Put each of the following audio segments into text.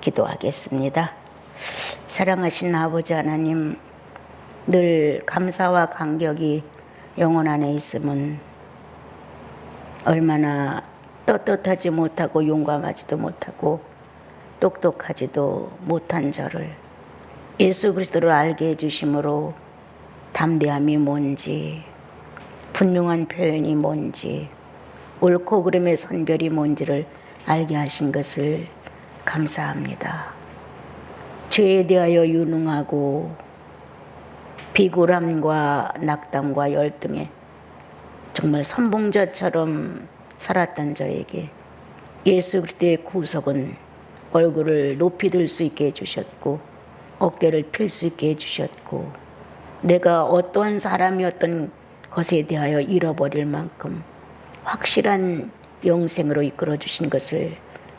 기도하겠습니다. 사랑하신 아버지 하나님, 늘 감사와 감격이 영혼 안에 있으면 얼마나 떳떳하지 못하고 용감하지도 못하고 똑똑하지도 못한 저를 예수 그리스도를 알게 해주심으로 담대함이 뭔지, 분명한 표현이 뭔지, 옳고 그름의 선별이 뭔지를 알게 하신 것을 감사합니다. 죄에 대하여 유능하고 비굴함과 낙담과 열등에 정말 선봉자처럼 살았던 저에게 예수 그리스도의 구속은 얼굴을 높이 들 수 있게 해주셨고 어깨를 필 수 있게 해주셨고 내가 어떠한 사람이었던 것에 대하여 잃어버릴 만큼 확실한 영생으로 이끌어 주신 것을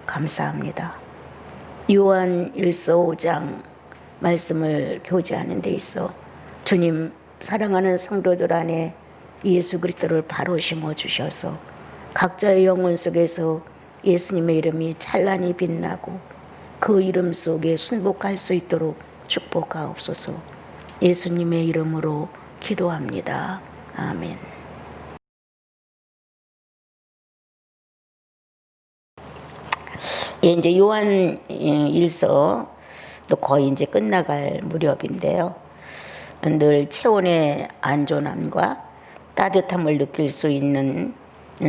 감사합니다. 요한 1서 5장 말씀을 교제하는 데 있어 주님 사랑하는 성도들 안에 예수 그리스도를 바로 심어 주셔서 각자의 영혼 속에서 예수님의 이름이 찬란히 빛나고 그 이름 속에 순복할 수 있도록 축복하옵소서. 예수님의 이름으로 기도합니다. 아멘. 이제 요한 1서 또 거의 이제 끝나갈 무렵인데요. 늘 체온의 안전함과 따뜻함을 느낄 수 있는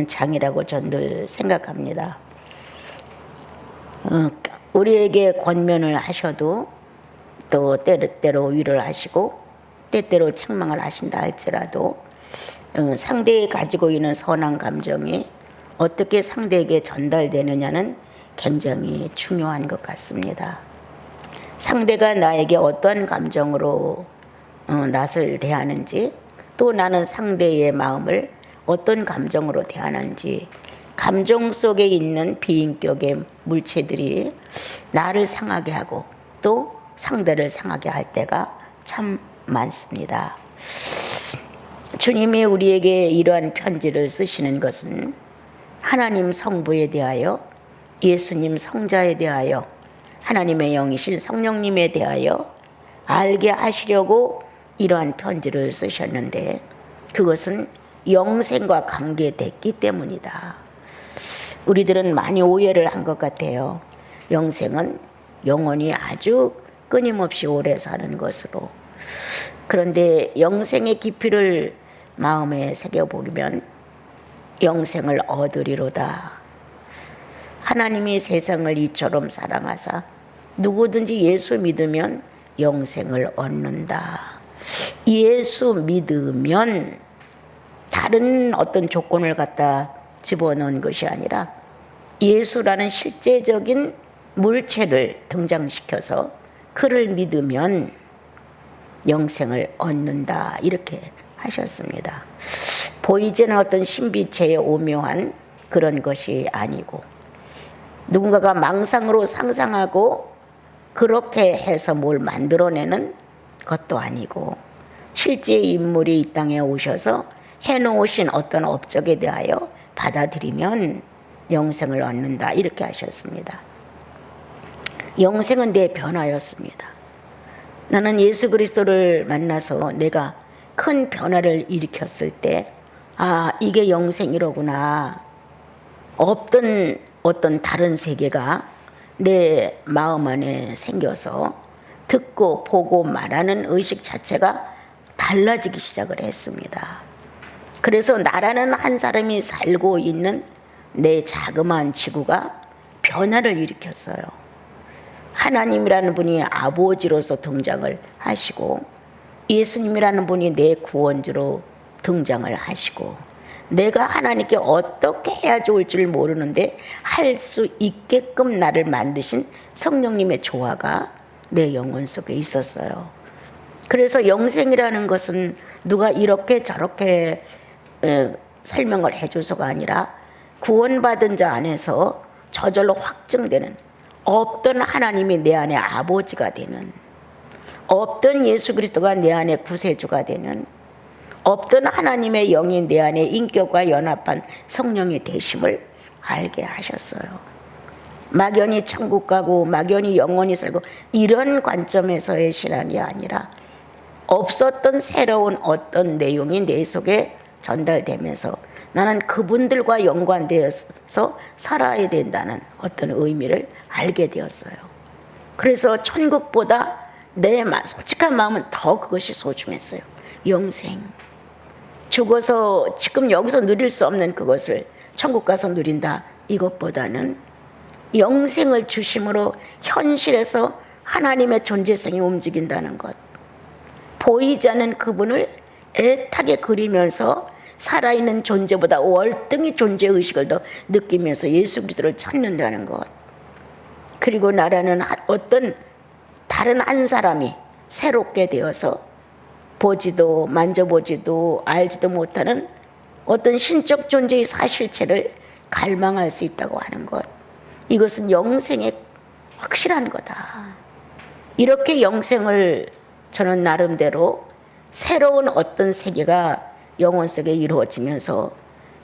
장이라고 저는 늘 생각합니다. 우리에게 권면을 하셔도 또 때때로 위를 하시고 때때로 책망을 하신다 할지라도 상대가 가지고 있는 선한 감정이 어떻게 상대에게 전달되느냐는 굉장히 중요한 것 같습니다. 상대가 나에게 어떠한 감정으로 낯을 대하는지 또 나는 상대의 마음을 어떤 감정으로 대하는지 감정 속에 있는 비인격의 물체들이 나를 상하게 하고 또 상대를 상하게 할 때가 참 많습니다. 주님이 우리에게 이러한 편지를 쓰시는 것은 하나님 성부에 대하여 예수님 성자에 대하여 하나님의 영이신 성령님에 대하여 알게 하시려고 이러한 편지를 쓰셨는데 그것은 영생과 관계됐기 때문이다. 우리들은 많이 오해를 한 것 같아요. 영생은 영원히 아주 끊임없이 오래 사는 것으로. 그런데 영생의 깊이를 마음에 새겨보면 영생을 얻으리로다. 하나님이 세상을 이처럼 사랑하사 누구든지 예수 믿으면 영생을 얻는다. 예수 믿으면 다른 어떤 조건을 갖다 집어넣은 것이 아니라 예수라는 실제적인 물체를 등장시켜서 그를 믿으면 영생을 얻는다 이렇게 하셨습니다. 보이지는 어떤 신비체의 오묘한 그런 것이 아니고 누군가가 망상으로 상상하고 그렇게 해서 뭘 만들어내는 것도 아니고 실제 인물이 이 땅에 오셔서 해놓으신 어떤 업적에 대하여 받아들이면 영생을 얻는다 이렇게 하셨습니다. 영생은 내 변화였습니다. 나는 예수 그리스도를 만나서 내가 큰 변화를 일으켰을 때 이게 영생이로구나. 없던 어떤 다른 세계가 내 마음 안에 생겨서 듣고 보고 말하는 의식 자체가 달라지기 시작을 했습니다. 그래서 나라는 한 사람이 살고 있는 내 자그마한 지구가 변화를 일으켰어요. 하나님이라는 분이 아버지로서 등장을 하시고 예수님이라는 분이 내 구원주로 등장을 하시고 내가 하나님께 어떻게 해야 좋을지를 모르는데 할 수 있게끔 나를 만드신 성령님의 조화가 내 영혼 속에 있었어요. 그래서 영생이라는 것은 누가 이렇게 저렇게 설명을 해줘서가 아니라 구원받은 자 안에서 저절로 확증되는 없던 하나님이 내 안에 아버지가 되는 없던 예수 그리스도가 내 안에 구세주가 되는 없던 하나님의 영이 내 안에 인격과 연합한 성령이 되심을 알게 하셨어요. 막연히 천국 가고 막연히 영원히 살고 이런 관점에서의 신앙이 아니라 없었던 새로운 어떤 내용이 내 속에 전달되면서 나는 그분들과 연관되어서 살아야 된다는 어떤 의미를 알게 되었어요. 그래서 천국보다 내 솔직한 마음은 더 그것이 소중했어요. 영생. 죽어서 지금 여기서 누릴 수 없는 그것을 천국 가서 누린다. 이것보다는 영생을 주심으로 현실에서 하나님의 존재성이 움직인다는 것. 보이지 않는 그분을 애타게 그리면서 살아있는 존재보다 월등히 존재의식을 더 느끼면서 예수 그리스도를 찾는다는 것. 그리고 나라는 어떤 다른 한 사람이 새롭게 되어서 보지도 만져보지도 알지도 못하는 어떤 신적 존재의 사실체를 갈망할 수 있다고 하는 것. 이것은 영생의 확실한 거다. 이렇게 영생을 저는 나름대로 새로운 어떤 세계가 영혼 속에 이루어지면서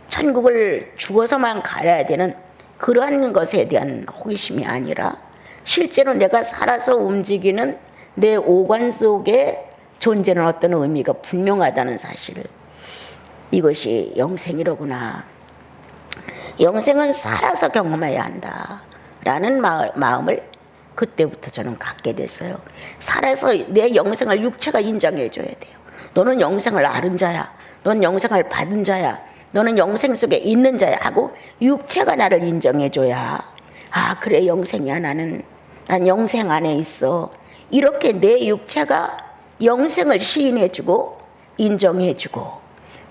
천국을 죽어서만 가야 되는 그러한 것에 대한 호기심이 아니라 실제로 내가 살아서 움직이는 내 오관 속에 존재는 어떤 의미가 분명하다는 사실을, 이것이 영생이로구나. 영생은 살아서 경험해야 한다라는 마음을 그때부터 저는 갖게 됐어요. 살아서 내 영생을 육체가 인정해 줘야 돼요. 너는 영생을 아는 자야. 넌 영생을 받은 자야. 너는 영생 속에 있는 자야 하고 육체가 나를 인정해 줘야, 아 그래 영생이야, 난 영생 안에 있어. 이렇게 내 육체가 영생을 시인해 주고 인정해 주고,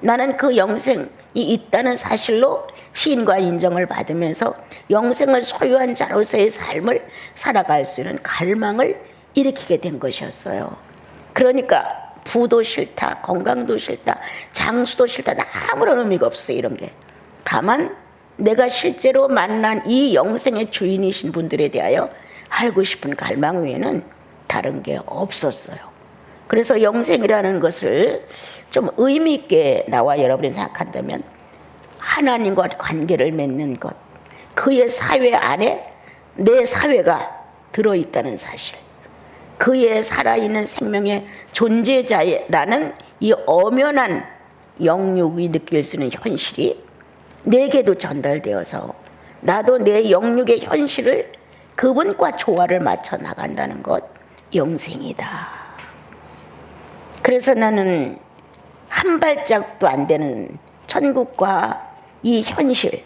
나는 그 영생이 있다는 사실로 시인과 인정을 받으면서 영생을 소유한 자로서의 삶을 살아갈 수 있는 갈망을 일으키게 된 것이었어요. 그러니까 부도 싫다, 건강도 싫다, 장수도 싫다, 아무런 의미가 없어요, 이런 게. 다만 내가 실제로 만난 이 영생의 주인이신 분들에 대하여 알고 싶은 갈망 외에는 다른 게 없었어요. 그래서 영생이라는 것을 좀 의미 있게 나와 여러분이 생각한다면 하나님과 관계를 맺는 것, 그의 사회 안에 내 사회가 들어있다는 사실, 그의 살아있는 생명의 존재자라는 이 엄연한 영육이 느낄 수 있는 현실이 내게도 전달되어서 나도 내 영육의 현실을 그분과 조화를 맞춰 나간다는 것, 영생이다. 그래서 나는 한 발짝도 안 되는 천국과 이 현실,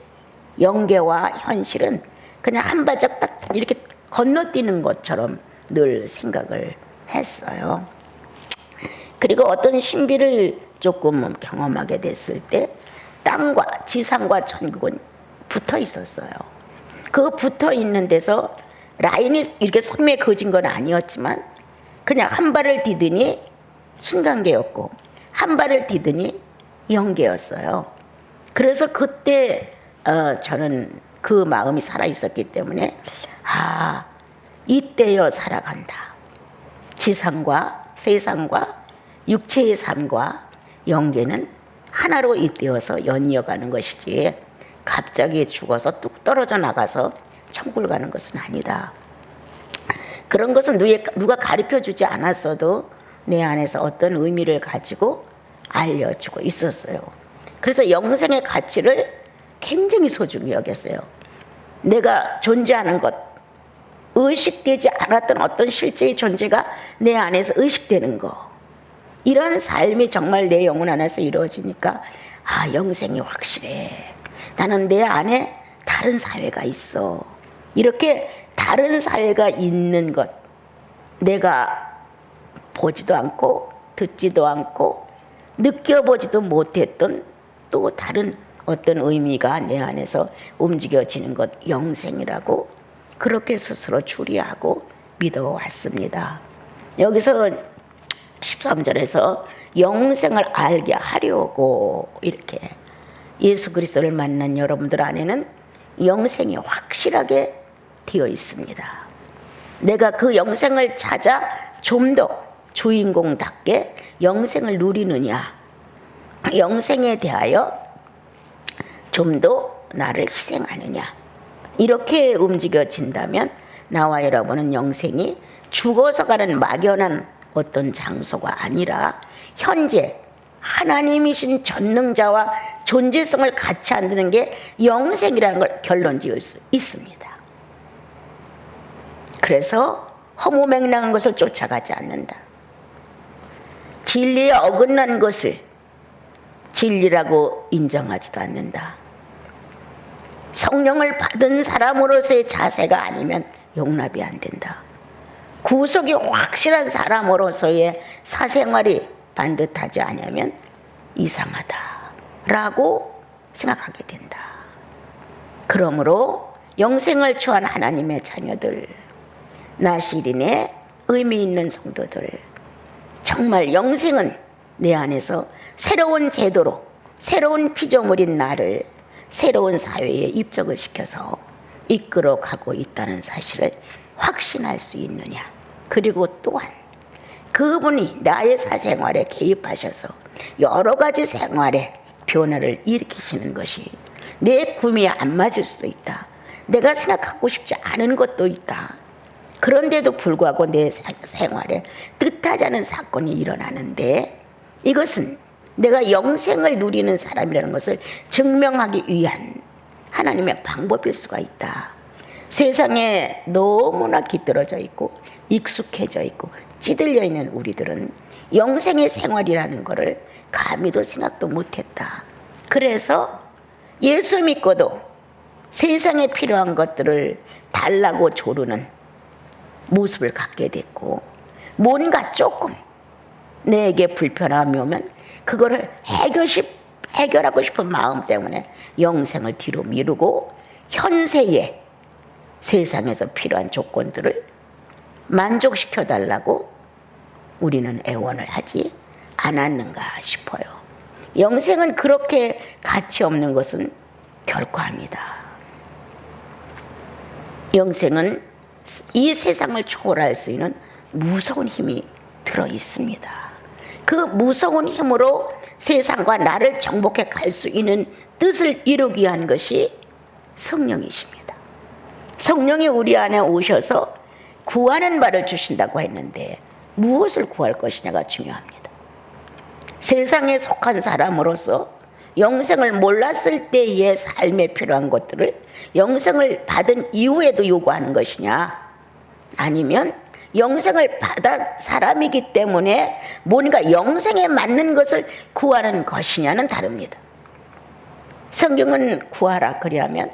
영계와 현실은 그냥 한 발짝 딱 이렇게 건너뛰는 것처럼 늘 생각을 했어요. 그리고 어떤 신비를 조금 경험하게 됐을 때 땅과 지상과 천국은 붙어 있었어요. 그 붙어 있는 데서 라인이 이렇게 선명히 그어진 건 아니었지만 그냥 한 발을 디드니 순간계였고 한 발을 디드니 영계였어요. 그래서 그때 저는 그 마음이 살아있었기 때문에 이때여 살아간다. 지상과 세상과 육체의 삶과 영계는 하나로 잇대어서 연이어가는 것이지 갑자기 죽어서 뚝 떨어져 나가서 천국을 가는 것은 아니다. 그런 것은 누가 가르쳐주지 않았어도 내 안에서 어떤 의미를 가지고 알려주고 있었어요. 그래서 영생의 가치를 굉장히 소중히 여겼어요. 내가 존재하는 것, 의식되지 않았던 어떤 실제의 존재가 내 안에서 의식되는 거, 이런 삶이 정말 내 영혼 안에서 이루어지니까 영생이 확실해. 나는 내 안에 다른 사회가 있어. 이렇게 다른 사회가 있는 것, 내가 보지도 않고 듣지도 않고 느껴보지도 못했던 또 다른 어떤 의미가 내 안에서 움직여지는 것, 영생이라고 그렇게 스스로 추리하고 믿어왔습니다. 여기서 13절에서 영생을 알게 하려고 이렇게 예수 그리스도를 만난 여러분들 안에는 영생이 확실하게 되어 있습니다. 내가 그 영생을 찾아 좀 더 주인공답게 영생을 누리느냐, 영생에 대하여 좀 더 나를 희생하느냐, 이렇게 움직여진다면 나와 여러분은 영생이 죽어서 가는 막연한 어떤 장소가 아니라 현재 하나님이신 전능자와 존재성을 같이 한다는 게 영생이라는 걸 결론 지을 수 있습니다. 그래서 허무맹랑한 것을 쫓아가지 않는다. 진리에 어긋난 것을 진리라고 인정하지도 않는다. 성령을 받은 사람으로서의 자세가 아니면 용납이 안 된다. 구속이 확실한 사람으로서의 사생활이 반듯하지 않으면 이상하다라고 생각하게 된다. 그러므로 영생을 초한 하나님의 자녀들, 나시린의 의미 있는 성도들, 정말 영생은 내 안에서 새로운 제도로, 새로운 피조물인 나를 새로운 사회에 입적을 시켜서 이끌어 가고 있다는 사실을 확신할 수 있느냐. 그리고 또한 그분이 나의 사생활에 개입하셔서 여러 가지 생활에 변화를 일으키시는 것이 내 구미에 안 맞을 수도 있다. 내가 생각하고 싶지 않은 것도 있다. 그런데도 불구하고 내 생활에 뜻하지 않은 사건이 일어나는데 이것은 내가 영생을 누리는 사람이라는 것을 증명하기 위한 하나님의 방법일 수가 있다. 세상에 너무나 깃들어져 있고 익숙해져 있고 찌들려 있는 우리들은 영생의 생활이라는 것을 감히도 생각도 못했다. 그래서 예수 믿고도 세상에 필요한 것들을 달라고 조르는 모습을 갖게 됐고, 뭔가 조금 내게 불편함이 오면 그거를 해결하고 싶은 마음 때문에 영생을 뒤로 미루고 현세의 세상에서 필요한 조건들을 만족시켜달라고 우리는 애원을 하지 않았는가 싶어요. 영생은 그렇게 가치 없는 것은 결코 합니다. 영생은 이 세상을 초월할 수 있는 무서운 힘이 들어 있습니다. 그 무서운 힘으로 세상과 나를 정복해 갈 수 있는 뜻을 이루기 위한 것이 성령이십니다. 성령이 우리 안에 오셔서 구하는 바를 주신다고 했는데 무엇을 구할 것이냐가 중요합니다. 세상에 속한 사람으로서 영생을 몰랐을 때의 삶에 필요한 것들을 영생을 받은 이후에도 요구하는 것이냐, 아니면 영생을 받은 사람이기 때문에 뭔가 영생에 맞는 것을 구하는 것이냐는 다릅니다. 성경은 구하라 그리하면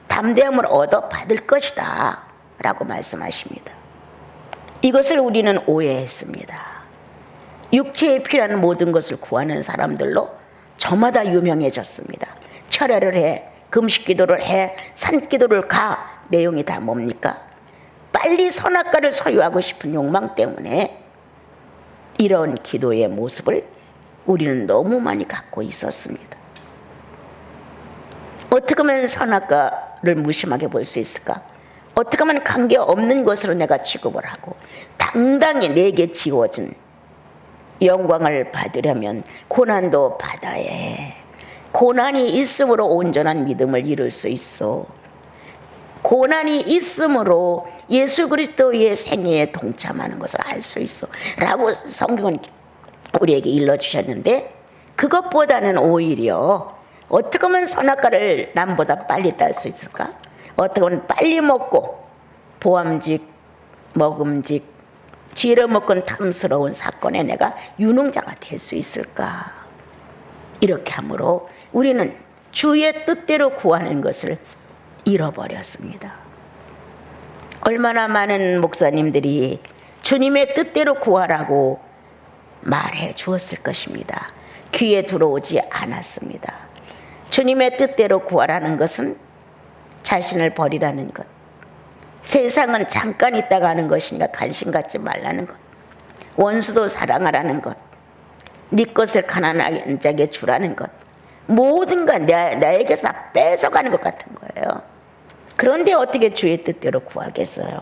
담대함을 얻어 받을 것이다 라고 말씀하십니다. 이것을 우리는 오해했습니다. 육체에 필요한 모든 것을 구하는 사람들로 저마다 유명해졌습니다. 철회를 해, 금식기도를 해, 산기도를 가. 내용이 다 뭡니까? 빨리 선악과를 소유하고 싶은 욕망 때문에 이런 기도의 모습을 우리는 너무 많이 갖고 있었습니다. 어떻게 하면 선악과를 무심하게 볼 수 있을까? 어떻게 하면 관계없는 것으로 내가 취급을 하고 당당히 내게 지워진 영광을 받으려면 고난도 받아야 해. 고난이 있음으로 온전한 믿음을 이룰 수 있어. 고난이 있음으로 예수 그리스도의 생애에 동참하는 것을 알 수 있어 라고 성경은 우리에게 일러주셨는데, 그것보다는 오히려 어떻게 하면 선악과를 남보다 빨리 딸 수 있을까? 어떻게 하면 빨리 먹고 보암직, 먹음직, 지혜로 먹건 탐스러운 사건에 내가 유능자가 될 수 있을까? 이렇게 함으로 우리는 주의 뜻대로 구하는 것을 잃어버렸습니다. 얼마나 많은 목사님들이 주님의 뜻대로 구하라고 말해 주었을 것입니다. 귀에 들어오지 않았습니다. 주님의 뜻대로 구하라는 것은 자신을 버리라는 것, 세상은 잠깐 있다가 하는 것이니까 관심 갖지 말라는 것, 원수도 사랑하라는 것, 네 것을 가난한 자에게 주라는 것, 모든 건 나에게서 다 뺏어가는 것 같은 거예요. 그런데 어떻게 주의 뜻대로 구하겠어요?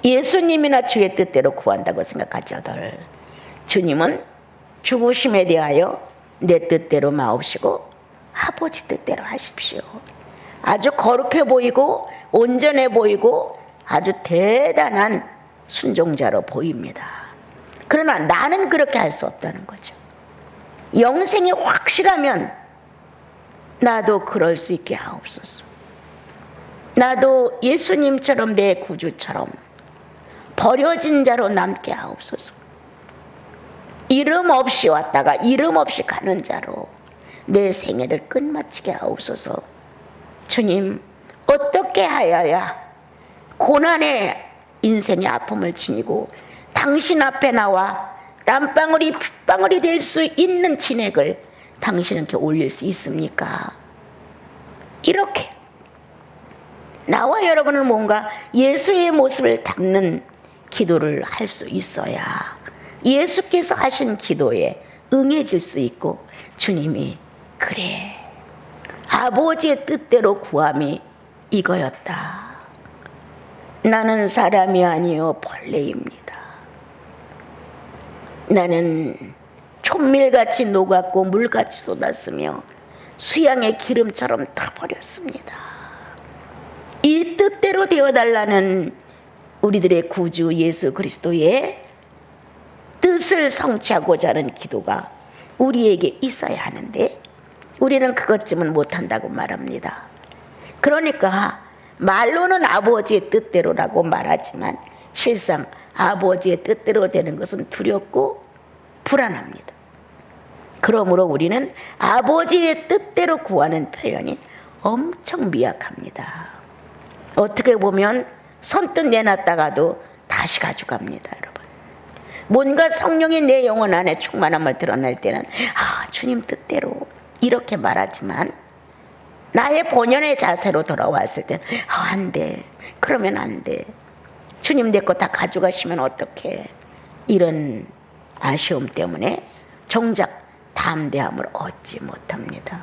예수님이나 주의 뜻대로 구한다고 생각하죠들. 주님은 죽으심에 대하여 내 뜻대로 마옵시고 아버지 뜻대로 하십시오. 아주 거룩해 보이고 온전해 보이고 아주 대단한 순종자로 보입니다. 그러나 나는 그렇게 할 수 없다는 거죠. 영생이 확실하면 나도 그럴 수 있게 하옵소서. 나도 예수님처럼 내 구주처럼 버려진 자로 남게 하옵소서. 이름 없이 왔다가 이름 없이 가는 자로 내 생애를 끝마치게 하옵소서. 주님, 어떻게 하여야 고난의 인생의 아픔을 지니고 당신 앞에 나와 땀방울이 핏방울이 될 수 있는 진액을 당신께 올릴 수 있습니까? 이렇게 나와 여러분은 뭔가 예수의 모습을 담는 기도를 할 수 있어야 예수께서 하신 기도에 응해질 수 있고, 주님이 그래, 아버지의 뜻대로 구함이 이거였다. 나는 사람이 아니요 벌레입니다. 나는 촛밀같이 녹았고 물같이 쏟았으며 수양의 기름처럼 타버렸습니다. 이 뜻대로 되어달라는 우리들의 구주 예수 그리스도의 뜻을 성취하고자 하는 기도가 우리에게 있어야 하는데 우리는 그것쯤은 못한다고 말합니다. 그러니까 말로는 아버지의 뜻대로라고 말하지만 실상 아버지의 뜻대로 되는 것은 두렵고 불안합니다. 그러므로 우리는 아버지의 뜻대로 구하는 표현이 엄청 미약합니다. 어떻게 보면 선뜻 내놨다가도 다시 가져갑니다, 여러분. 뭔가 성령이 내 영혼 안에 충만함을 드러낼 때는 주님 뜻대로 이렇게 말하지만 나의 본연의 자세로 돌아왔을 때는 안 돼, 그러면 안 돼, 주님 내 거 다 가져가시면 어떡해, 이런 아쉬움 때문에 정작 담대함을 얻지 못합니다.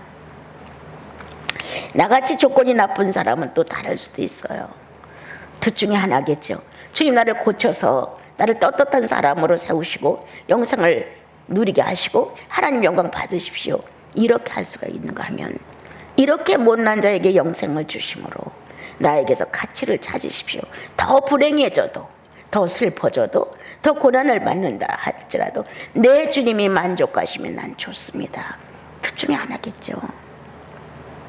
나같이 조건이 나쁜 사람은 또 다를 수도 있어요. 둘 중에 하나겠죠. 주님 나를 고쳐서 나를 떳떳한 사람으로 세우시고 영생을 누리게 하시고 하나님 영광 받으십시오, 이렇게 할 수가 있는가 하면, 이렇게 못난 자에게 영생을 주심으로 나에게서 가치를 찾으십시오. 더 불행해져도 더 슬퍼져도 더 고난을 받는다 할지라도 내 주님이 만족하시면 난 좋습니다. 둘 중에 하나겠죠.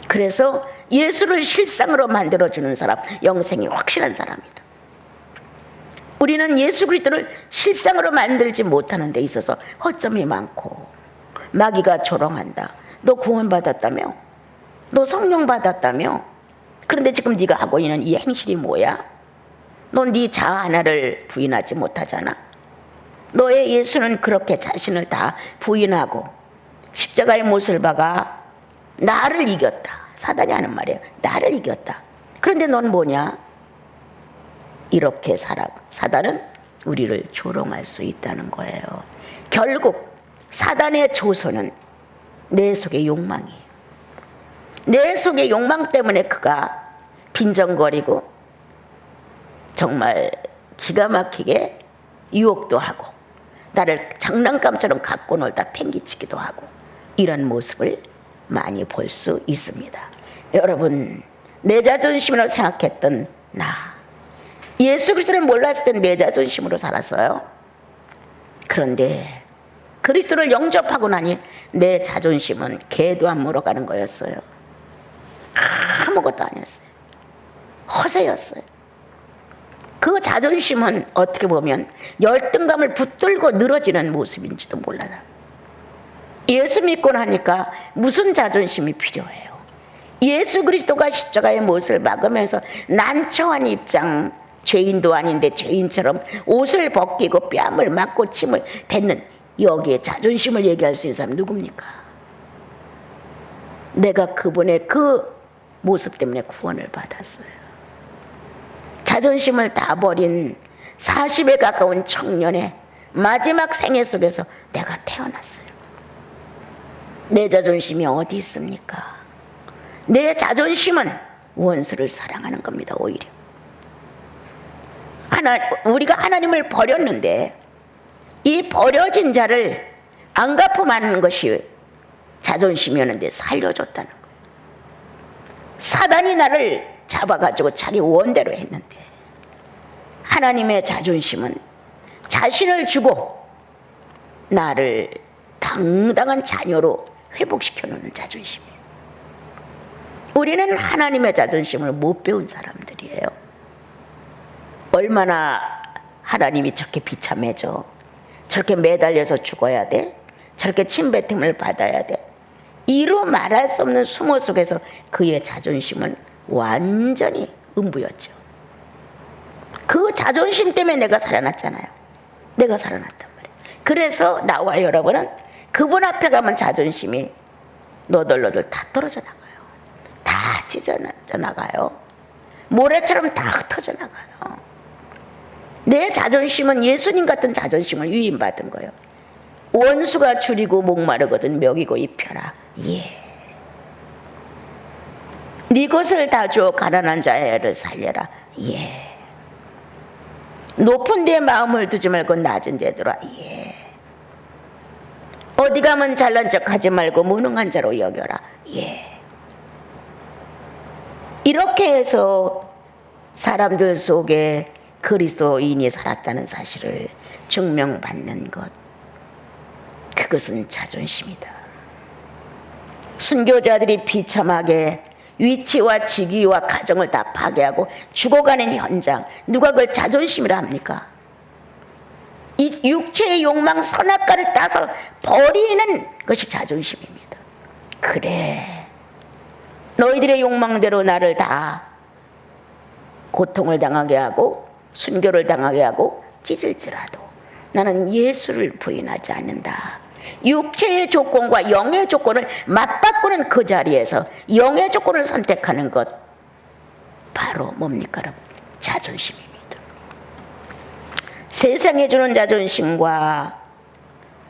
그래서 예수를 실상으로 만들어주는 사람, 영생이 확실한 사람이다. 우리는 예수 그리스도를 실상으로 만들지 못하는 데 있어서 허점이 많고 마귀가 조롱한다. 너 구원받았다며? 너 성령 받았다며? 그런데 지금 네가 하고 있는 이 행실이 뭐야? 넌 네 자아 하나를 부인하지 못하잖아. 너의 예수는 그렇게 자신을 다 부인하고 십자가의 못을 박아 나를 이겼다. 사단이 하는 말이에요. 나를 이겼다. 그런데 넌 뭐냐? 이렇게 사단은 우리를 조롱할 수 있다는 거예요. 결국 사단의 조소는 내 속의 욕망이에요. 내 속의 욕망 때문에 그가 빈정거리고 정말 기가 막히게 유혹도 하고 나를 장난감처럼 갖고 놀다 팽개치기도 하고 이런 모습을 많이 볼 수 있습니다. 여러분, 내 자존심으로 생각했던 나, 예수 그리스도를 몰랐을 땐 내 자존심으로 살았어요. 그런데 그리스도를 영접하고 나니 내 자존심은 개도 안 물어가는 거였어요. 아무것도 아니었어요. 허세였어요. 그 자존심은 어떻게 보면 열등감을 붙들고 늘어지는 모습인지도 몰라요. 예수 믿고 나니까 무슨 자존심이 필요해요? 예수 그리스도가 십자가의 못을 박으면서 난처한 입장, 죄인도 아닌데 죄인처럼 옷을 벗기고 뺨을 맞고 침을 뱉는, 여기에 자존심을 얘기할 수 있는 사람이 누굽니까? 내가 그분의 그 모습 때문에 구원을 받았어요. 자존심을 다 버린 40에 가까운 청년의 마지막 생애 속에서 내가 태어났어요. 내 자존심이 어디 있습니까? 내 자존심은 원수를 사랑하는 겁니다. 오히려 우리가 하나님을 버렸는데 이 버려진 자를 안갚음하는 것이 자존심이었는데 살려줬다는 거예요. 사단이 나를 잡아가지고 자기 원대로 했는데, 하나님의 자존심은 자신을 주고 나를 당당한 자녀로 회복시켜 놓는 자존심이에요. 우리는 하나님의 자존심을 못 배운 사람들이에요. 얼마나 하나님이 저렇게 비참해져, 저렇게 매달려서 죽어야 돼, 저렇게 침뱉음을 받아야 돼, 이루 말할 수 없는 수모 속에서 그의 자존심은 완전히 음부였죠. 그 자존심 때문에 내가 살아났잖아요. 내가 살아났단 말이에요. 그래서 나와 여러분은 그분 앞에 가면 자존심이 너덜너덜 다 떨어져 나가요. 다 찢어져 나가요. 모래처럼 다 흩어져 나가요. 내 자존심은 예수님 같은 자존심을 위임받은 거예요. 원수가 줄이고 목마르거든 먹이고 입혀라. 예. 네 것을 다 줘 가난한 자를 살려라. 예. 높은 데 마음을 두지 말고 낮은 데 들어와. 예. 어디 가면 잘난 척하지 말고 무능한 자로 여겨라. 예. 이렇게 해서 사람들 속에 그리스도인이 살았다는 사실을 증명받는 것, 그것은 자존심이다. 순교자들이 비참하게 위치와 직위와 가정을 다 파괴하고 죽어가는 현장, 누가 그걸 자존심이라 합니까? 이 육체의 욕망 선악과를 따서 버리는 것이 자존심입니다. 그래, 너희들의 욕망대로 나를 다 고통을 당하게 하고 순교를 당하게 하고 찢을지라도 나는 예수를 부인하지 않는다. 육체의 조건과 영의 조건을 맞바꾸는 그 자리에서 영의 조건을 선택하는 것, 바로 뭡니까 여러분? 자존심입니다. 세상이 주는 자존심과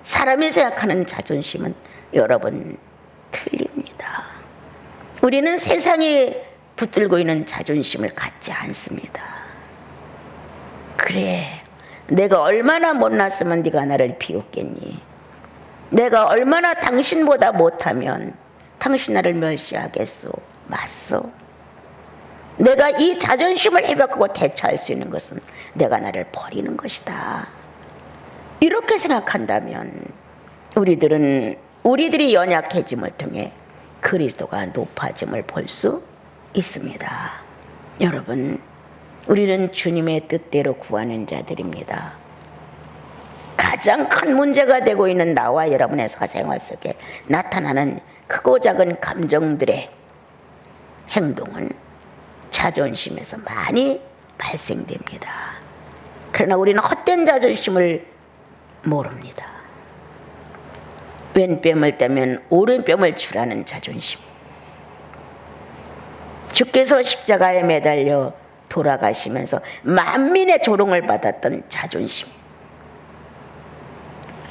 사람이 생각하는 자존심은 여러분 틀립니다. 우리는 세상이 붙들고 있는 자존심을 갖지 않습니다. 그래, 내가 얼마나 못났으면 네가 나를 비웃겠니? 내가 얼마나 당신보다 못하면 당신 나를 멸시하겠소? 맞소? 내가 이 자존심을 회복하고 대처할 수 있는 것은 내가 나를 버리는 것이다. 이렇게 생각한다면 우리들이 연약해짐을 통해 그리스도가 높아짐을 볼 수 있습니다. 여러분, 우리는 주님의 뜻대로 구하는 자들입니다. 가장 큰 문제가 되고 있는 나와 여러분의 사생활 속에 나타나는 크고 작은 감정들의 행동은 자존심에서 많이 발생됩니다. 그러나 우리는 헛된 자존심을 모릅니다. 왼뺨을 떼면 오른뺨을 주라는 자존심. 주께서 십자가에 매달려 돌아가시면서 만민의 조롱을 받았던 자존심.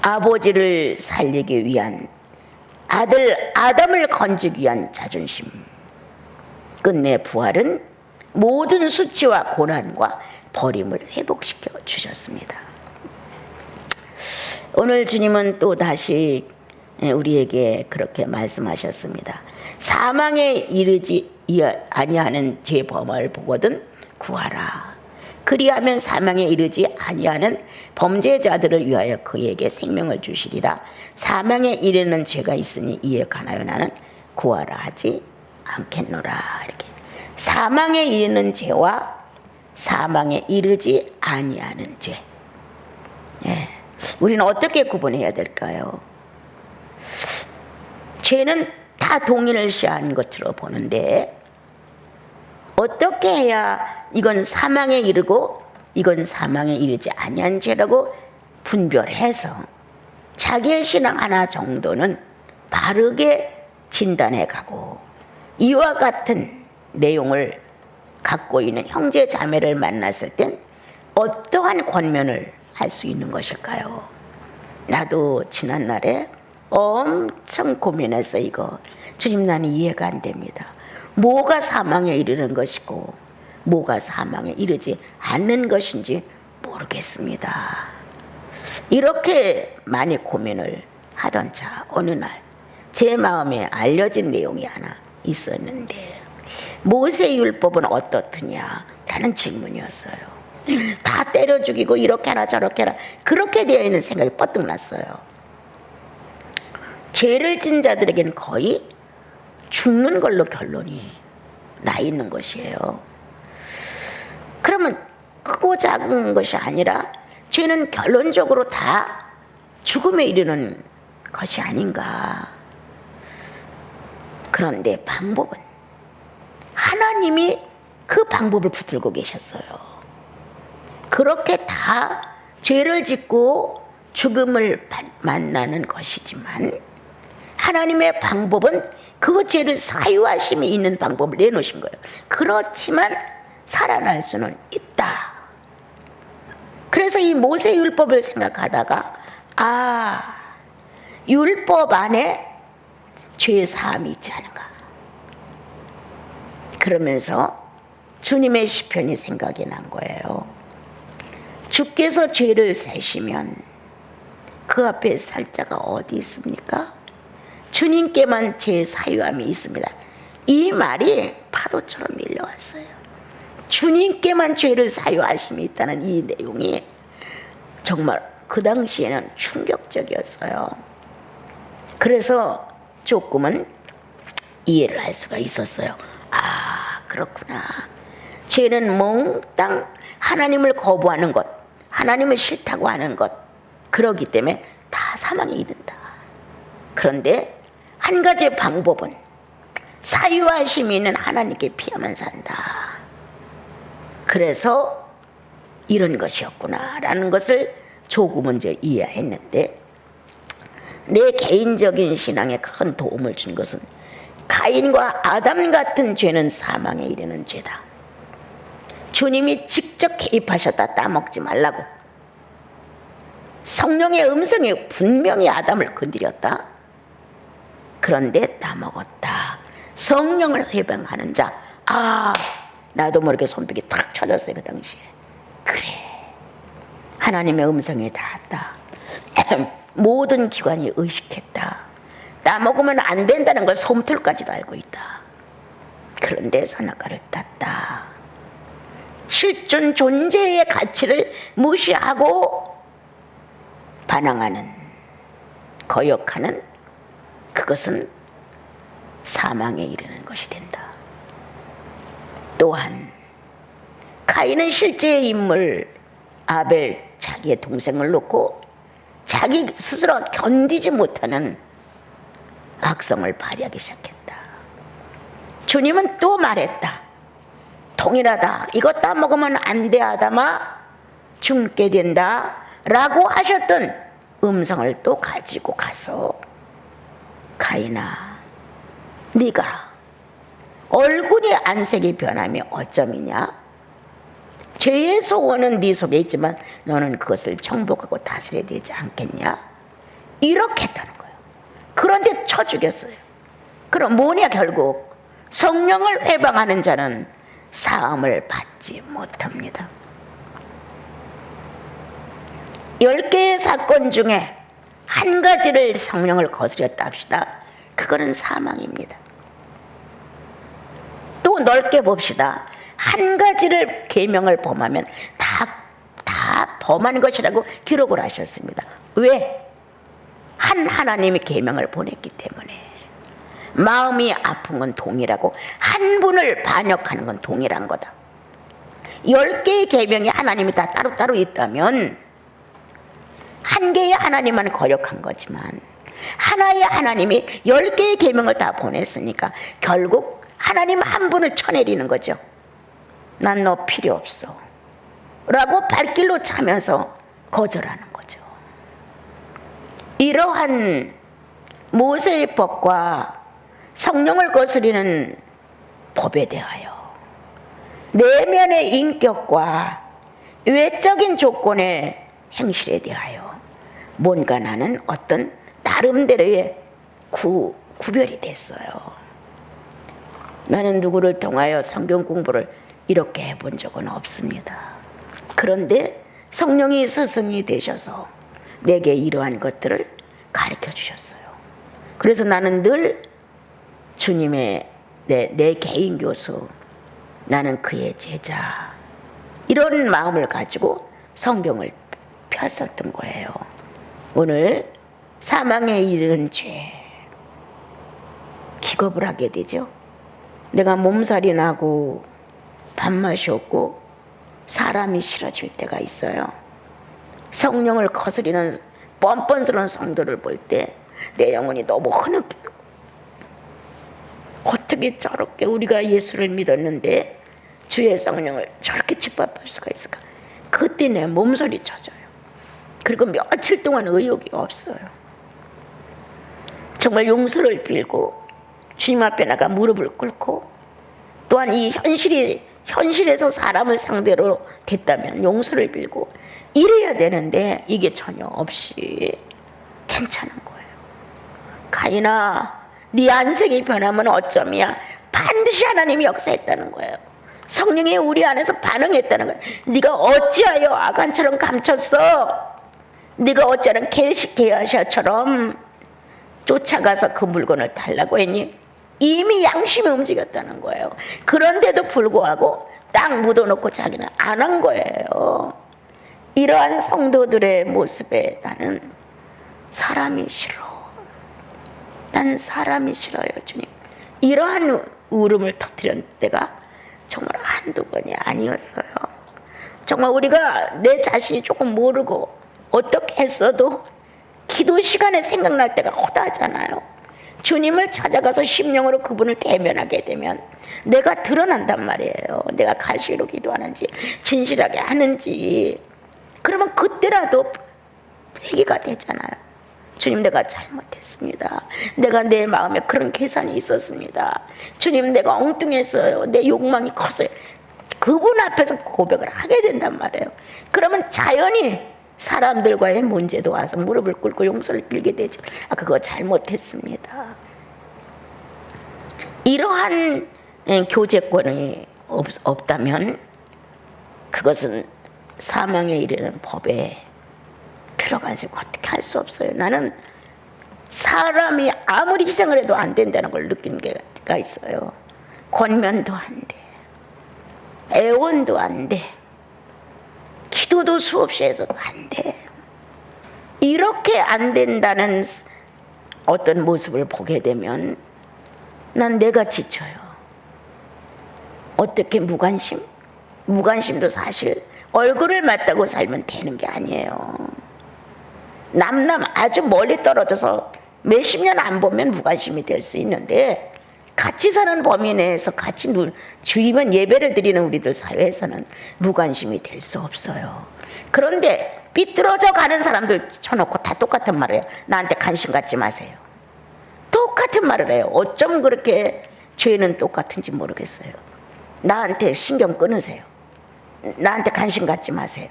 아버지를 살리기 위한 아들 아담을 건지기 위한 자존심. 끝내 부활은 모든 수치와 고난과 버림을 회복시켜 주셨습니다. 오늘 주님은 또 다시 우리에게 그렇게 말씀하셨습니다. 사망에 이르지 아니하는 죄범을 보거든 구하라. 그리하면 사망에 이르지 아니하는 범죄자들을 위하여 그에게 생명을 주시리라. 사망에 이르는 죄가 있으니 이에 관하여 나는 구하라 하지 않겠노라. 이렇게 사망에 이르는 죄와 사망에 이르지 아니하는 죄. 예. 우리는 어떻게 구분해야 될까요? 죄는 다 동일을 시하는 것으로 보는데 어떻게 해야 이건 사망에 이르고 이건 사망에 이르지 아니한 죄라고 분별해서 자기의 신앙 하나 정도는 바르게 진단해 가고 이와 같은 내용을 갖고 있는 형제 자매를 만났을 땐 어떠한 권면을 할 수 있는 것일까요? 나도 지난날에 엄청 고민해서 이거 주님 나는 이해가 안 됩니다. 뭐가 사망에 이르는 것이고 뭐가 사망에 이르지 않는 것인지 모르겠습니다. 이렇게 많이 고민을 하던 차 어느 날 제 마음에 알려진 내용이 하나 있었는데 모세의 율법은 어떻느냐 라는 질문이었어요. 다 때려 죽이고 이렇게 하라 저렇게 하라 그렇게 되어 있는 생각이 뻗뜩 났어요. 죄를 진 자들에게는 거의 죽는 걸로 결론이 나 있는 것이에요. 그러면 크고 작은 것이 아니라 죄는 결론적으로 다 죽음에 이르는 것이 아닌가. 그런데 방법은 하나님이 그 방법을 붙들고 계셨어요. 그렇게 다 죄를 짓고 죽음을 만나는 것이지만 하나님의 방법은 그 죄를 사유하심이 있는 방법을 내놓으신 거예요. 그렇지만 살아날 수는 있다. 그래서 이 모세 율법을 생각하다가 율법 안에 죄 사함이 있지 않은가. 그러면서 주님의 시편이 생각이 난 거예요. 주께서 죄를 세시면 그 앞에 살 자가 어디 있습니까? 주님께만 죄 사유함이 있습니다. 이 말이 파도처럼 밀려왔어요. 주님께만 죄를 사유하심이 있다는 이 내용이 정말 그 당시에는 충격적이었어요. 그래서 조금은 이해를 할 수가 있었어요. 그렇구나. 죄는 몽땅 하나님을 거부하는 것, 하나님을 싫다고 하는 것, 그러기 때문에 다 사망에 이른다. 그런데 한 가지 방법은 사유하심이 있는 하나님께 피하면 산다. 그래서 이런 것이었구나 라는 것을 조금은 이제 이해했는데, 내 개인적인 신앙에 큰 도움을 준 것은 가인과 아담 같은 죄는 사망에 이르는 죄다. 주님이 직접 개입하셨다. 따먹지 말라고. 성령의 음성이 분명히 아담을 건드렸다. 그런데 따먹었다. 성령을 회방하는 자. 나도 모르게 손뼉이 탁 쳐졌어요. 그 당시에. 그래, 하나님의 음성에 닿았다. 모든 기관이 의식했다. 따먹으면 안 된다는 걸 솜털까지도 알고 있다. 그런데 선악과를 땄다. 실존 존재의 가치를 무시하고 반항하는, 거역하는, 그것은 사망에 이르는 것이 된다. 또한 가인은 실제의 인물 아벨, 자기의 동생을 놓고 자기 스스로 견디지 못하는 악성을 발휘하기 시작했다. 주님은 또 말했다. 동일하다. 이거 따먹으면 안 돼, 아담아. 죽게 된다. 라고 하셨던 음성을 또 가지고 가서, 가인아, 네가 얼굴이 안색이 변함이 어쩜이냐? 죄의 소원은 네 속에 있지만 너는 그것을 정복하고 다스려야 되지 않겠냐? 이렇게 했다는 거예요. 그런데 쳐 죽였어요. 그럼 뭐냐? 결국 성령을 회방하는 자는 사함을 받지 못합니다. 10개의 사건 중에 한 가지를 성령을 거스렸다 합시다. 그거는 사망입니다. 또 넓게 봅시다. 한 가지를 계명을 범하면 다 범한 것이라고 기록을 하셨습니다. 왜? 하나님이 계명을 보냈기 때문에. 마음이 아픈 건 동일하고 한 분을 반역하는 건 동일한 거다. 10개의 계명이 하나님이 다 따로따로 있다면 한 개의 하나님만 거역한 거지만 하나의 하나님이 10개의 계명을 다 보냈으니까 결국 하나님 한 분을 쳐내리는 거죠. 난 너 필요 없어 라고 발길로 차면서 거절하는 거죠. 이러한 모세의 법과 성령을 거스리는 법에 대하여 내면의 인격과 외적인 조건의 행실에 대하여 뭔가 나는 어떤 나름대로의 구별이 됐어요. 나는 누구를 통하여 성경 공부를 이렇게 해본 적은 없습니다. 그런데 성령이 스승이 되셔서 내게 이러한 것들을 가르쳐 주셨어요. 그래서 나는 늘 주님의 내 개인 교수, 나는 그의 제자. 이런 마음을 가지고 성경을 폈었던 거예요. 오늘 사망에 이르는 죄, 기겁을 하게 되죠. 내가 몸살이 나고 밥맛이 없고 사람이 싫어질 때가 있어요. 성령을 거스리는 뻔뻔스러운 성도를 볼 때 내 영혼이 너무 흐느끼고, 어떻게 저렇게 우리가 예수를 믿었는데 주의 성령을 저렇게 짓밟을 수가 있을까? 그때 내 몸살이 젖어요. 그리고 며칠 동안 의욕이 없어요. 정말 용서를 빌고 주님 앞에 나가 무릎을 꿇고, 또한 이 현실에서 사람을 상대로 됐다면 용서를 빌고 이래야 되는데 이게 전혀 없이 괜찮은 거예요. 가인아, 네 안색이 변하면 어쩌면 반드시 하나님이 역사했다는 거예요. 성령이 우리 안에서 반응했다는 거예요. 네가 어찌하여 아간처럼 감췄어? 네가 어찌하여 게하샤처럼 쫓아가서 그 물건을 달라고 했니? 이미 양심이 움직였다는 거예요. 그런데도 불구하고 딱 묻어놓고 자기는 안 한 거예요. 이러한 성도들의 모습에 나는 사람이 싫어. 난 사람이 싫어요, 주님. 이러한 울음을 터뜨린 때가 정말 한두 번이 아니었어요. 정말 우리가 내 자신이 조금 모르고 어떻게 했어도 기도 시간에 생각날 때가 허다하잖아요. 주님을 찾아가서 심령으로 그분을 대면하게 되면 내가 드러난단 말이에요. 내가 가시로 기도하는지 진실하게 하는지. 그러면 그때라도 회개가 되잖아요. 주님, 내가 잘못했습니다. 내가 내 마음에 그런 계산이 있었습니다. 주님, 내가 엉뚱했어요. 내 욕망이 컸어요. 그분 앞에서 고백을 하게 된단 말이에요. 그러면 자연히 사람들과의 문제도 와서 무릎을 꿇고 용서를 빌게 되죠. 그거 잘못했습니다. 이러한 교제권이 없다면 그것은 사망에 이르는 법에 들어가서 어떻게 할 수 없어요. 나는 사람이 아무리 희생을 해도 안 된다는 걸 느낀 게가 있어요. 권면도 안 돼. 애원도 안 돼. 기도도 수없이 해서도 안 돼. 이렇게 안 된다는 어떤 모습을 보게 되면 난 내가 지쳐요. 어떻게 무관심? 무관심도 사실 얼굴을 맞다고 살면 되는 게 아니에요. 남남 아주 멀리 떨어져서 몇십 년 안 보면 무관심이 될 수 있는데, 같이 사는 범위 내에서 같이 주이면 예배를 드리는 우리들 사회에서는 무관심이 될 수 없어요. 그런데 삐뚤어져 가는 사람들 쳐놓고 다 똑같은 말을 해요. 나한테 관심 갖지 마세요. 똑같은 말을 해요. 어쩜 그렇게 죄는 똑같은지 모르겠어요. 나한테 신경 끊으세요. 나한테 관심 갖지 마세요.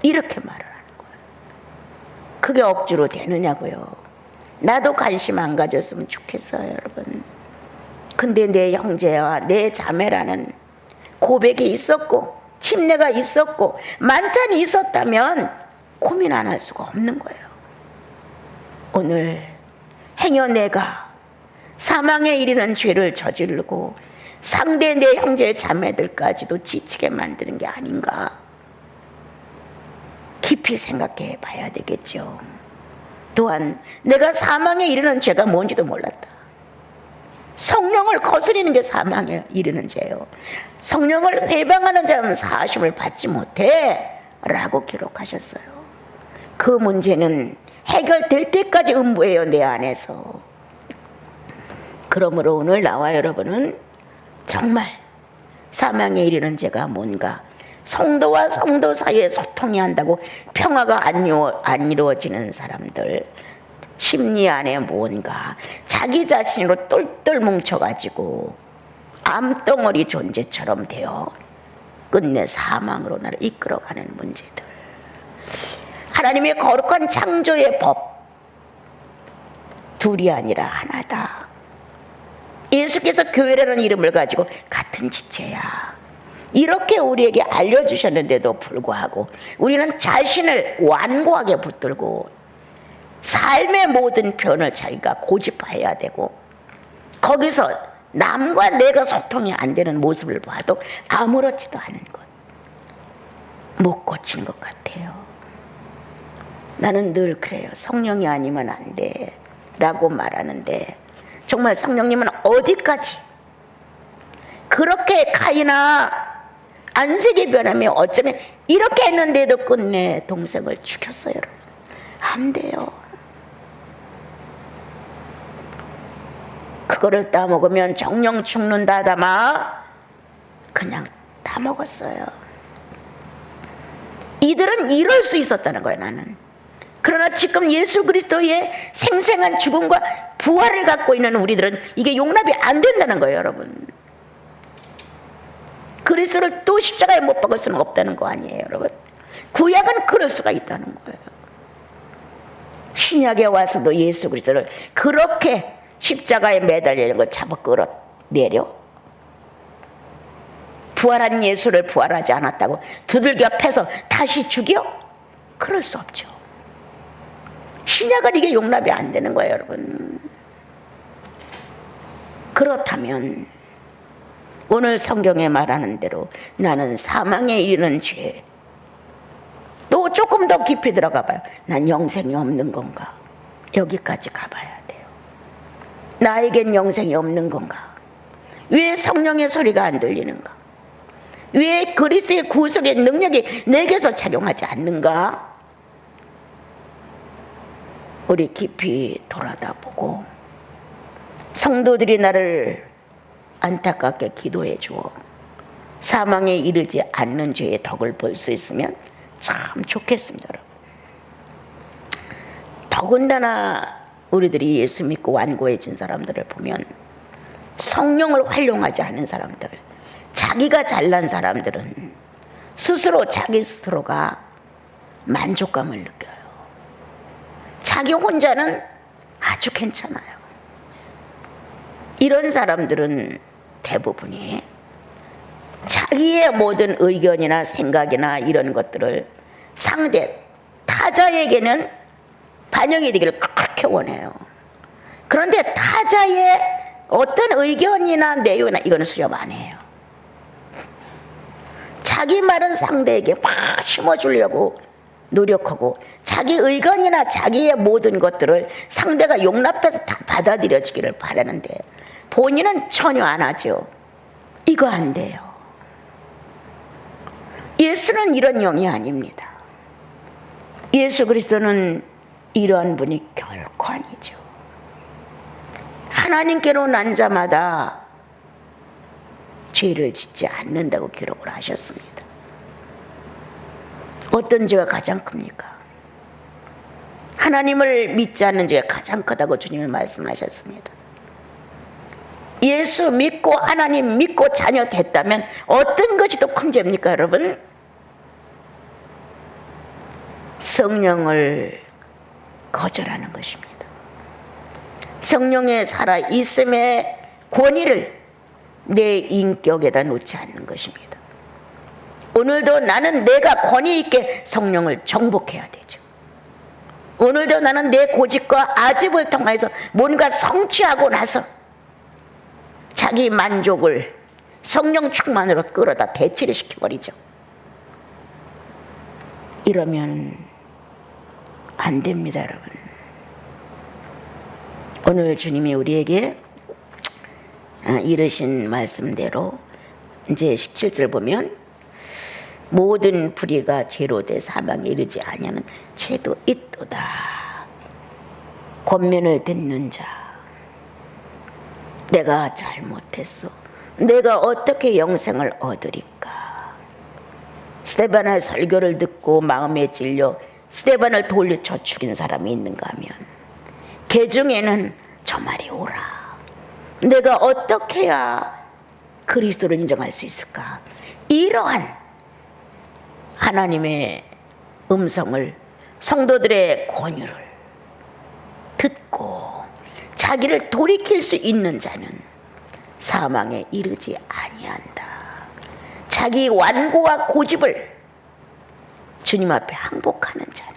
이렇게 말을 하는 거예요. 그게 억지로 되느냐고요. 나도 관심 안 가졌으면 좋겠어요, 여러분. 근데 내 형제와 내 자매라는 고백이 있었고 침례가 있었고 만찬이 있었다면 고민 안 할 수가 없는 거예요. 오늘 행여 내가 사망에 이르는 죄를 저지르고 상대 내 형제 자매들까지도 지치게 만드는 게 아닌가, 깊이 생각해 봐야 되겠죠. 또한 내가 사망에 이르는 죄가 뭔지도 몰랐다. 성령을 거스리는 게 사망에 이르는 죄예요. 성령을 회방하는 자는 사하심을 받지 못해 라고 기록하셨어요. 그 문제는 해결될 때까지 음부해요, 내 안에서. 그러므로 오늘 나와 여러분은 정말 사망에 이르는 죄가 뭔가, 성도와 성도 사이에 소통이 한다고 평화가 안 이루어지는 사람들, 심리 안에 뭔가 자기 자신으로 똘똘 뭉쳐가지고 암덩어리 존재처럼 되어 끝내 사망으로 나를 이끌어가는 문제들. 하나님의 거룩한 창조의 법, 둘이 아니라 하나다. 예수께서 교회라는 이름을 가지고 같은 지체야. 이렇게 우리에게 알려주셨는데도 불구하고 우리는 자신을 완고하게 붙들고 삶의 모든 편을 자기가 고집해야 되고, 거기서 남과 내가 소통이 안 되는 모습을 봐도 아무렇지도 않은 것, 못 고치는 것 같아요. 나는 늘 그래요. 성령이 아니면 안 돼 라고 말하는데, 정말 성령님은 어디까지 그렇게 가이나 안색이 변하며 어쩌면 이렇게 했는데도 끝내 동생을 죽였어요. 여러분, 안 돼요. 그거를 따먹으면 정령 죽는다 하다마 그냥 따먹었어요. 이들은 이럴 수 있었다는 거예요. 나는. 그러나 지금 예수 그리스도의 생생한 죽음과 부활을 갖고 있는 우리들은 이게 용납이 안 된다는 거예요. 여러분, 그리스도를 또 십자가에 못 박을 수는 없다는 거 아니에요. 여러분, 구약은 그럴 수가 있다는 거예요. 신약에 와서도 예수 그리스도를 그렇게 십자가에 매달리는 걸 잡아 끌어내려? 부활한 예수를 부활하지 않았다고 두들겨 패서 다시 죽여? 그럴 수 없죠. 신약은 이게 용납이 안 되는 거예요. 여러분, 그렇다면 오늘 성경에 말하는 대로 나는 사망에 이르는 죄, 또 조금 더 깊이 들어가 봐요. 난 영생이 없는 건가? 여기까지 가봐야 돼요. 나에겐 영생이 없는 건가? 왜 성령의 소리가 안 들리는가? 왜 그리스도의 구속의 능력이 내게서 작용하지 않는가? 우리 깊이 돌아다 보고 성도들이 나를 안타깝게 기도해 주어 사망에 이르지 않는 죄의 덕을 볼 수 있으면 참 좋겠습니다. 여러분, 더군다나 우리들이 예수 믿고 완고해진 사람들을 보면 성령을 활용하지 않은 사람들, 자기가 잘난 사람들은 스스로 자기 스스로가 만족감을 느껴요. 자기 혼자는 아주 괜찮아요. 이런 사람들은 대부분이 자기의 모든 의견이나 생각이나 이런 것들을 상대 타자에게는 반영이 되기를 그렇게 원해요. 그런데 타자의 어떤 의견이나 내용이나 이거는 수렴 안 해요. 자기 말은 상대에게 막 심어주려고 노력하고 자기 의견이나 자기의 모든 것들을 상대가 용납해서 다 받아들여지기를 바라는데 본인은 전혀 안 하죠. 이거 안 돼요. 예수는 이런 영이 아닙니다. 예수 그리스도는 이러한 분이 결코 아니죠. 하나님께로 난 자마다 죄를 짓지 않는다고 기록을 하셨습니다. 어떤 죄가 가장 큽니까? 하나님을 믿지 않는 죄가 가장 크다고 주님이 말씀하셨습니다. 예수 믿고 하나님 믿고 자녀 됐다면 어떤 것이 더 큰 죄입니까? 여러분, 성령을 거절하는 것입니다. 성령의 살아있음의 권위를 내 인격에다 놓지 않는 것입니다. 오늘도 나는 내가 권위 있게 성령을 정복해야 되죠. 오늘도 나는 내 고집과 아집을 통해서 뭔가 성취하고 나서 자기 만족을 성령 충만으로 끌어다 대치를 시켜버리죠. 이러면 안 됩니다, 여러분. 오늘 주님이 우리에게 이르신 말씀대로 이제 17절 보면 모든 불의가 죄로 돼 사망에 이르지 아니하는 죄도 있도다. 권면을 듣는 자, 내가 잘못했어. 내가 어떻게 영생을 얻으리까? 스데반의 설교를 듣고 마음에 찔려 스데반을 돌려쳐 죽인 사람이 있는가 하면 그 중에는 저 말이 오라. 내가 어떻게 해야 그리스도를 인정할 수 있을까? 이러한 하나님의 음성을, 성도들의 권유를 듣고 자기를 돌이킬 수 있는 자는 사망에 이르지 아니한다. 자기 완고와 고집을 주님 앞에 항복하는 자는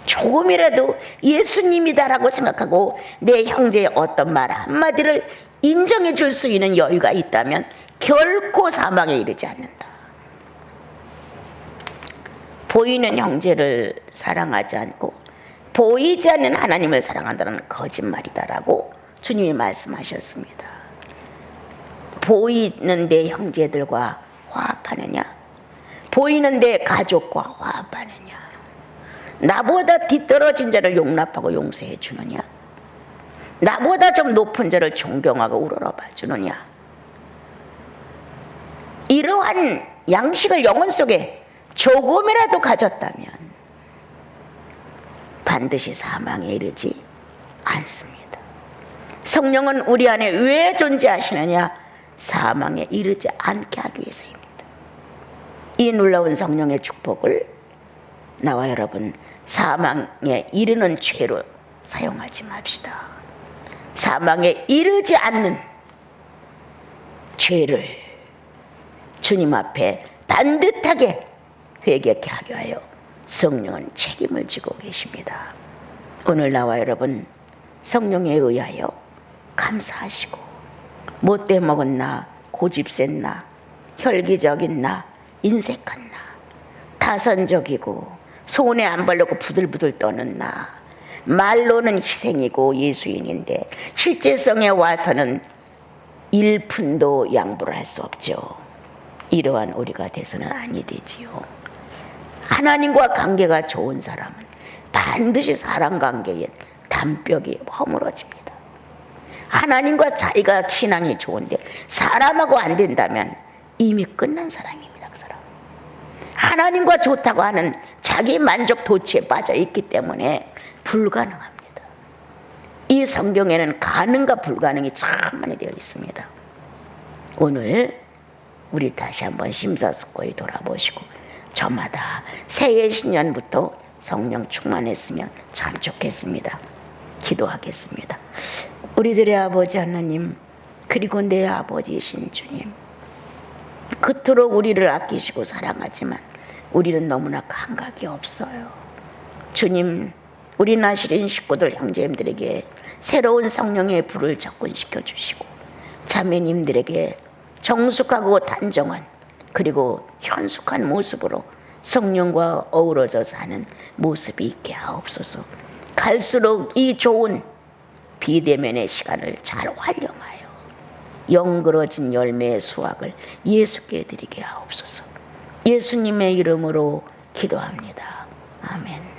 조금이라도 예수님이다라고 생각하고 내 형제의 어떤 말 한마디를 인정해 줄 수 있는 여유가 있다면 결코 사망에 이르지 않는다. 보이는 형제를 사랑하지 않고 보이지 않는 하나님을 사랑한다는 거짓말이다라고 주님이 말씀하셨습니다. 보이는 내 형제들과 화합하느냐? 보이는 내 가족과 화합하느냐? 나보다 뒤떨어진 자를 용납하고 용서해 주느냐? 나보다 좀 높은 자를 존경하고 우러러봐 주느냐? 이러한 양식을 영혼 속에 조금이라도 가졌다면 반드시 사망에 이르지 않습니다. 성령은 우리 안에 왜 존재하시느냐? 사망에 이르지 않게 하기 위해서입니다. 이 놀라운 성령의 축복을 나와 여러분 사망에 이르는 죄로 사용하지 맙시다. 사망에 이르지 않는 죄를 주님 앞에 반듯하게 회개케 하게 하여 성령은 책임을 지고 계십니다. 오늘 나와 여러분 성령에 의하여 감사하시고 못돼 먹은 나, 고집센 나, 혈기적인 나, 인색한 나, 타산적이고 손에 안 바르고 부들부들 떠는 나, 말로는 희생이고 예수인인데 실제성에 와서는 1푼도 양보를 할 수 없죠. 이러한 우리가 돼서는 아니 되지요. 하나님과 관계가 좋은 사람은 반드시 사람 관계에 담벽이 허물어집니다. 하나님과 자기가 신앙이 좋은데 사람하고 안 된다면 이미 끝난 사람입니다. 그 사람. 하나님과 좋다고 하는 자기 만족 도취에 빠져 있기 때문에 불가능합니다. 이 성경에는 가능과 불가능이 참 많이 되어 있습니다. 오늘 우리 다시 한번 심사숙고히 돌아보시고 저마다 새해 신년부터 성령 충만했으면 참 좋겠습니다. 기도하겠습니다. 우리들의 아버지 하나님, 그리고 내 아버지이신 주님, 그토록 우리를 아끼시고 사랑하지만 우리는 너무나 감각이 없어요. 주님, 우리 나시린 식구들 형제님들에게 새로운 성령의 불을 접근시켜 주시고 자매님들에게 정숙하고 단정한 그리고 현숙한 모습으로 성령과 어우러져 사는 모습이 있게 하옵소서. 갈수록 이 좋은 비대면의 시간을 잘 활용하여 영그러진 열매의 수확을 예수께 드리게 하옵소서. 예수님의 이름으로 기도합니다. 아멘.